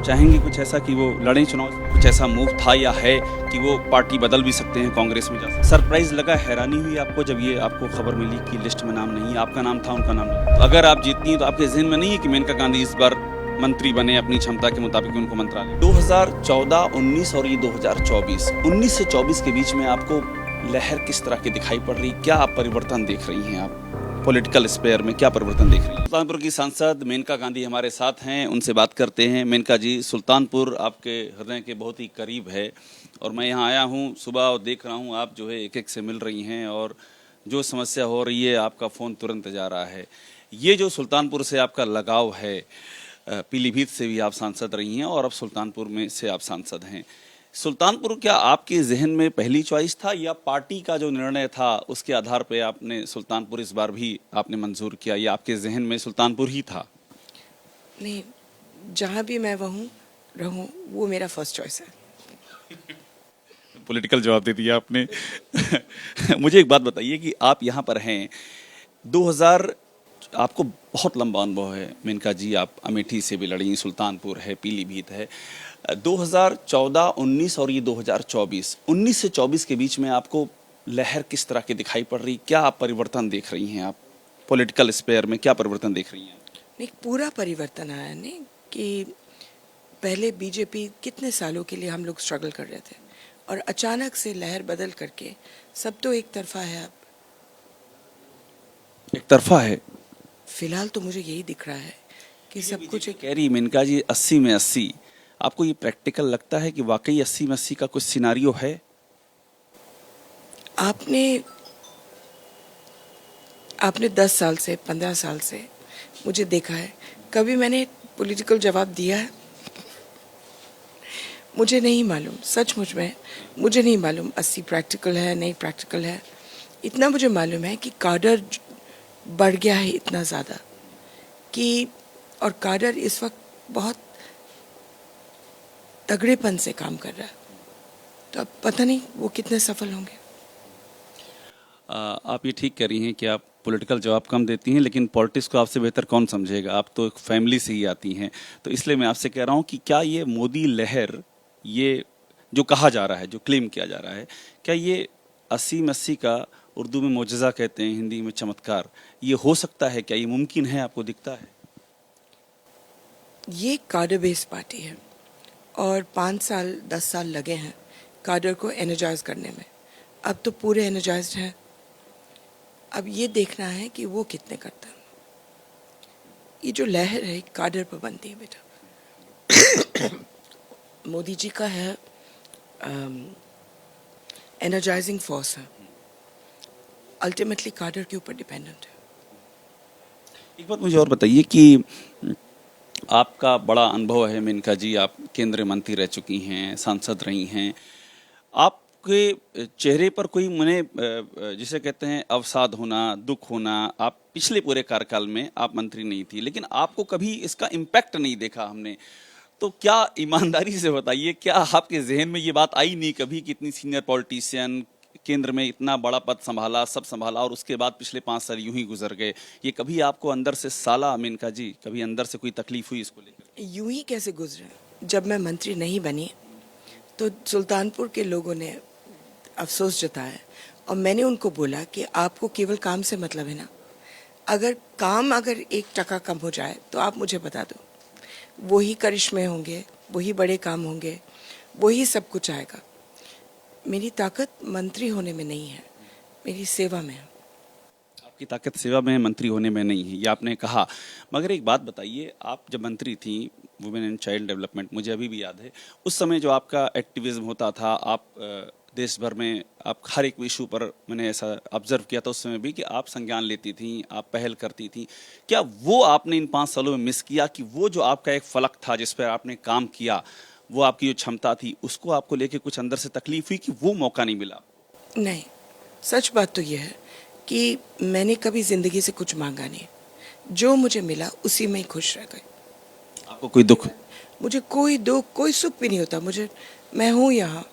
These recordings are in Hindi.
चाहेंगे कुछ ऐसा कि वो लड़ें चुनाव, कुछ ऐसा मूव था या है कि वो पार्टी बदल भी सकते हैं, कांग्रेस में जा सकते हैं? सरप्राइज लगा, हैरानी हुई आपको जब ये आपको खबर मिली कि लिस्ट में नाम नहीं है, आपका नाम था, उनका नाम नहीं? तो अगर आप जीतती हैं तो आपके जहन में नहीं है कि मेनका गांधी इस बार मंत्री बने, अपनी क्षमता के मुताबिक उनको मंत्रालय? 2014, 19 और ये 2024, 19 से 24 के बीच में आपको लहर किस तरह की दिखाई पड़ रही? क्या आप परिवर्तन देख रही हैं? आप पॉलिटिकल स्पेयर में क्या परिवर्तन देख रही हैं? सुल्तानपुर की सांसद मेनका गांधी हमारे साथ हैं, उनसे बात करते हैं। मेनका जी, सुल्तानपुर आपके हृदय के बहुत ही करीब है और मैं यहाँ आया हूँ सुबह और देख रहा हूँ आप जो है एक एक से मिल रही हैं और जो समस्या हो रही है आपका फ़ोन तुरंत जा रहा है। ये जो सुल्तानपुर से आपका लगाव है, पीलीभीत से भी आप सांसद रही हैं और अब सुल्तानपुर में से आप सांसद हैं। सुल्तानपुर क्या आपके जहन में पहली चॉइस था या पार्टी का जो निर्णय था उसके आधार पे आपने सुल्तानपुर इस बार भी आपने मंजूर किया, या आपके जहन में सुल्तानपुर ही था? नहीं, जहाँ भी मैं रहूँ वो मेरा फर्स्ट चॉइस है। पॉलिटिकल जवाब दे दिया आपने। मुझे एक बात बताइए कि आप यहाँ पर हैं 2000, आपको बहुत लंबा अनुभव है मेनका जी, आप अमेठी से भी लड़ी, सुल्तानपुर है, पीलीभीत है। 2014, 19 और ये 2024, 19 से 24 के बीच में आपको लहर किस तरह की दिखाई पड़ रही? क्या आप परिवर्तन देख रही हैं? आप पॉलिटिकल स्पेयर में क्या परिवर्तन देख रही हैं? नहीं, पूरा परिवर्तन आया नहीं कि पहले बीजेपी कितने सालों के लिए हम लोग स्ट्रगल कर रहे थे और अचानक से लहर बदल करके सब तो एक तरफा है। अब एक तरफा है फिलहाल तो मुझे यही दिख रहा है कि सब कुछ एक कह रही मेनका जी 80 में 80। आपको ये प्रैक्टिकल लगता है कि वाकई 80 में 80 का कुछ सिनारियो है? आपने 10 साल से 15 साल से मुझे देखा है, कभी मैंने पॉलिटिकल जवाब दिया है? मुझे नहीं मालूम, सचमुच में मुझे नहीं मालूम 80 प्रैक्टिकल है नहीं प्रैक्टिकल है। इतना मुझे मालूम है कि काडर बढ़ गया है इतना ज़्यादा कि, और काडर इस वक्त बहुत तगड़ेपन से काम कर रहा है, तो अब पता नहीं वो कितने सफल होंगे। आप ये ठीक कह रही हैं कि आप पॉलिटिकल जवाब कम देती हैं, लेकिन पॉलिटिक्स को आपसे बेहतर कौन समझेगा? आप तो एक फैमिली से ही आती हैं, तो इसलिए मैं आपसे कह रहा हूँ कि क्या ये मोदी लहर, ये जो कहा जा रहा है, जो क्लेम किया जा रहा है, क्या ये 80 में 80 का, उर्दू में मोजज़ा कहते हैं, हिंदी में चमत्कार, ये हो सकता है? क्या ये मुमकिन है? आपको दिखता है? ये काडर बेस्ड पार्टी है और 5 साल 10 साल लगे हैं काडर को एनर्जाइज करने में। अब तो पूरे एनर्जाइज्ड हैं। अब ये देखना है कि वो कितने करता है। ये जो लहर है काडर पर बनती है बेटा। मोदी जी का है एनर्जाइजिंग फोर्स है, अल्टीमेटली काडर के ऊपर डिपेंडेंट है। एक बात मुझे और बताइए कि आपका बड़ा अनुभव है मेनका जी, आप केंद्रीय मंत्री रह चुकी हैं, सांसद रही हैं, आपके चेहरे पर कोई मने जिसे कहते हैं अवसाद होना, दुख होना, आप पिछले पूरे कार्यकाल में आप मंत्री नहीं थी, लेकिन आपको कभी इसका इम्पैक्ट नहीं देखा हमने। तो क्या, ईमानदारी से बताइए, क्या आपके जहन में ये बात आई नहीं कभी कि इतनी सीनियर पॉलिटिशियन, केंद्र में इतना बड़ा पद संभाला, सब संभाला, और उसके बाद पिछले 5 साल यूं ही गुजर गए? ये कभी आपको अंदर से साला मेनका जी, कभी अंदर से कोई तकलीफ हुई इसको लेकर? यूं ही कैसे गुजरे? जब मैं मंत्री नहीं बनी तो सुल्तानपुर के लोगों ने अफसोस जताया और मैंने उनको बोला कि आपको केवल काम से मतलब है ना, अगर 1% कम हो जाए तो आप मुझे बता दो, वही करिश्मे होंगे, वही बड़े काम होंगे, वही सब कुछ आएगा। मेरी ताकत मंत्री होने में नहीं है, मेरी सेवा में है। आपकी ताकत सेवा में है, मंत्री होने में नहीं है, ये आपने कहा। मगर एक बात बताइए, आप जब मंत्री थी वुमेन एंड चाइल्ड डेवलपमेंट, मुझे अभी भी याद है उस समय जो आपका एक्टिविज्म होता था, आप देश भर में आप हर एक इशू पर, मैंने ऐसा ऑब्जर्व किया था उस समय भी कि आप संज्ञान लेती थी, आप पहल करती थी। क्या वो आपने इन 5 सालों में मिस किया कि वो जो आपका एक फलक था जिस पर आपने काम किया, वो आपकी जो क्षमता थी, उसको आपको लेके कुछ अंदर से तकलीफ हुई कि वो मौका नहीं मिला? नहीं, सच बात तो यह है कि मैंने कभी जिंदगी से कुछ मांगा नहीं, जो मुझे मिला उसी में ही खुश रह गई। आपको कोई दुख? मुझे कोई दुख, कोई सुख भी नहीं होता। मैं हूँ यहाँ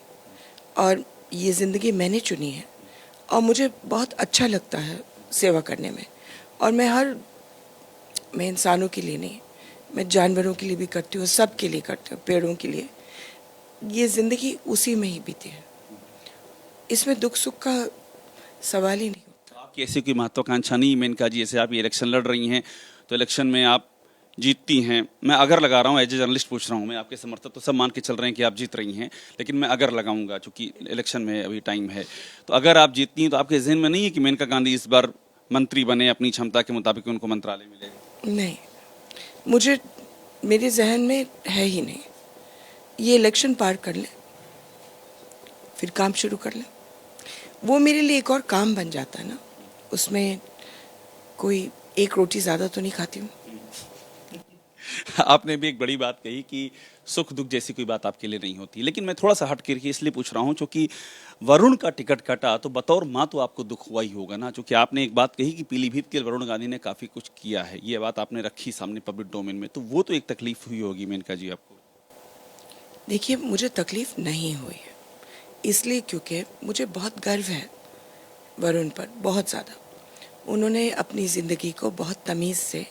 और ये ज़िंदगी मैंने चुनी है और मुझे बहुत अच्छा लगता है सेवा करने में। और मैं इंसानों के लिए नहीं, मैं जानवरों के लिए भी करती हूँ, सबके लिए करती हूँ, पेड़ों के लिए। ये ज़िंदगी उसी में ही बीती है, इसमें दुख सुख का सवाल ही नहीं होता। आपकी ऐसी कोई महत्वाकांक्षा नहीं मेनका जी, जैसे आप ये इलेक्शन लड़ रही हैं तो इलेक्शन में आप जीतती हैं, मैं अगर लगा रहा हूँ एज ए जर्नलिस्ट पूछ रहा हूँ, मैं आपके समर्थक तो सब मान के चल रहे हैं कि आप जीत रही हैं, लेकिन मैं अगर लगाऊंगा चूंकि इलेक्शन में अभी टाइम है, तो अगर आप जीतती हैं तो आपके जहन में नहीं है कि मेनका गांधी इस बार मंत्री बने, अपनी क्षमता के मुताबिक उनको मंत्रालय मिले? नहीं, मुझे मेरे जहन में है ही नहीं। ये इलेक्शन पार कर ले, फिर काम शुरू कर ले, वो मेरे लिए एक और काम बन जाता है ना, उसमें कोई एक रोटी ज़्यादा तो नहीं खाती हूँ। आपने भी एक बड़ी बात कही कि सुख दुख जैसी कोई बात आपके लिए नहीं होती, लेकिन मैं थोड़ा सा हट करके इसलिए पूछ रहा हूं क्योंकि वरुण का टिकट कटा तो बतौर मां तो आपको दुख हुआ ही होगा ना, क्योंकि आपने एक बात कही कि पीलीभीत के वरुण गांधी ने काफी कुछ किया है, ये बात आपने रखी सामने पब्लिक डोमेन में, तो वो तो एक तकलीफ हुई होगी मेनका जी आपको? देखिए, मुझे तकलीफ नहीं हुई है इसलिए क्योंकि मुझे बहुत गर्व है वरुण पर, बहुत ज़्यादा। उन्होंने अपनी ज़िंदगी को बहुत तमीज़ से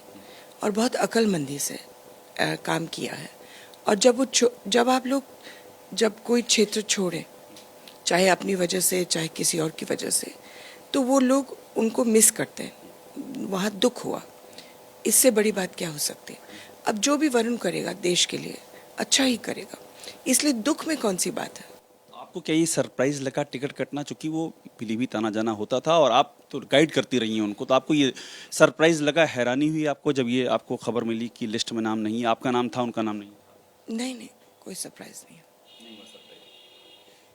और बहुत अक्लमंदी से काम किया है। और जब कोई क्षेत्र छोड़े, चाहे अपनी वजह से चाहे किसी और की वजह से, तो वो लोग उनको मिस करते हैं। वहाँ दुख हुआ, इससे बड़ी बात क्या हो सकती है? अब जो भी वरुण करेगा देश के लिए अच्छा ही करेगा, इसलिए दुख में कौन सी बात है? आपको क्या ये सरप्राइज लगा टिकट कटना, चूंकि वो पीलीभीत आना जाना होता था और आप तो गाइड करती रही हैं उनको, तो आपको ये सरप्राइज लगा, हैरानी हुई आपको जब ये आपको खबर मिली कि लिस्ट में नाम नहीं, आपका नाम था उनका नाम नहीं था? नहीं, कोई सरप्राइज नहीं है।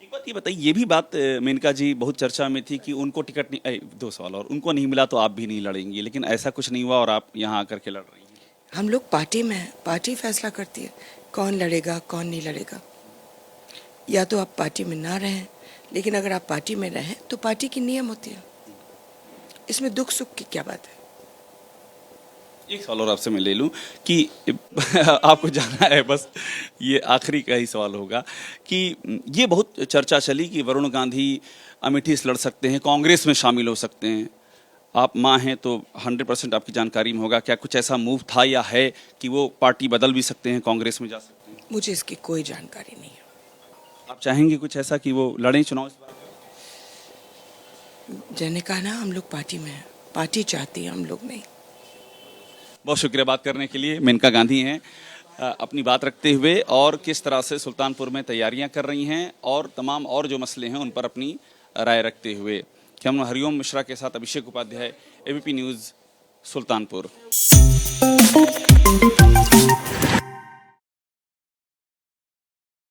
एक बात ये बताइए, ये भी बात मेनका जी बहुत चर्चा में थी कि उनको टिकट नहीं, 2 सवाल और, उनको नहीं मिला तो आप भी नहीं लड़ेंगी, लेकिन ऐसा कुछ नहीं हुआ और आप यहाँ आकर के लड़ रही हैं। हम लोग पार्टी में हैं, पार्टी फैसला करती है कौन लड़ेगा कौन नहीं लड़ेगा। या तो आप पार्टी में ना रहें, लेकिन अगर आप पार्टी में रहें तो पार्टी की नियम होती है, इसमें दुख सुख की क्या बात है? एक सवाल और आपसे मैं ले लूं कि आपको जाना है, बस ये आखिरी का ही सवाल होगा कि ये बहुत चर्चा चली कि वरुण गांधी अमेठी से लड़ सकते हैं, कांग्रेस में शामिल हो सकते हैं, आप मां हैं तो 100% आपकी जानकारी में होगा, क्या कुछ ऐसा मूव था या है कि वो पार्टी बदल भी सकते हैं, कांग्रेस में जा सकते हैं? मुझे इसकी कोई जानकारी नहीं है। आप चाहेंगे कुछ ऐसा कि वो लड़ें चुनाव इस बार? मैंने कहा ना, हम लोग पार्टी में हैं, पार्टी चाहती है, हम लोग नहीं। बहुत शुक्रिया बात करने के लिए। मेनका गांधी हैं अपनी बात रखते हुए, और किस तरह से सुल्तानपुर में तैयारियां कर रही हैं और तमाम और जो मसले हैं उन पर अपनी राय रखते हुए। कैमरा हरिओम मिश्रा के साथ अभिषेक उपाध्याय, एबीपी न्यूज़, सुल्तानपुर।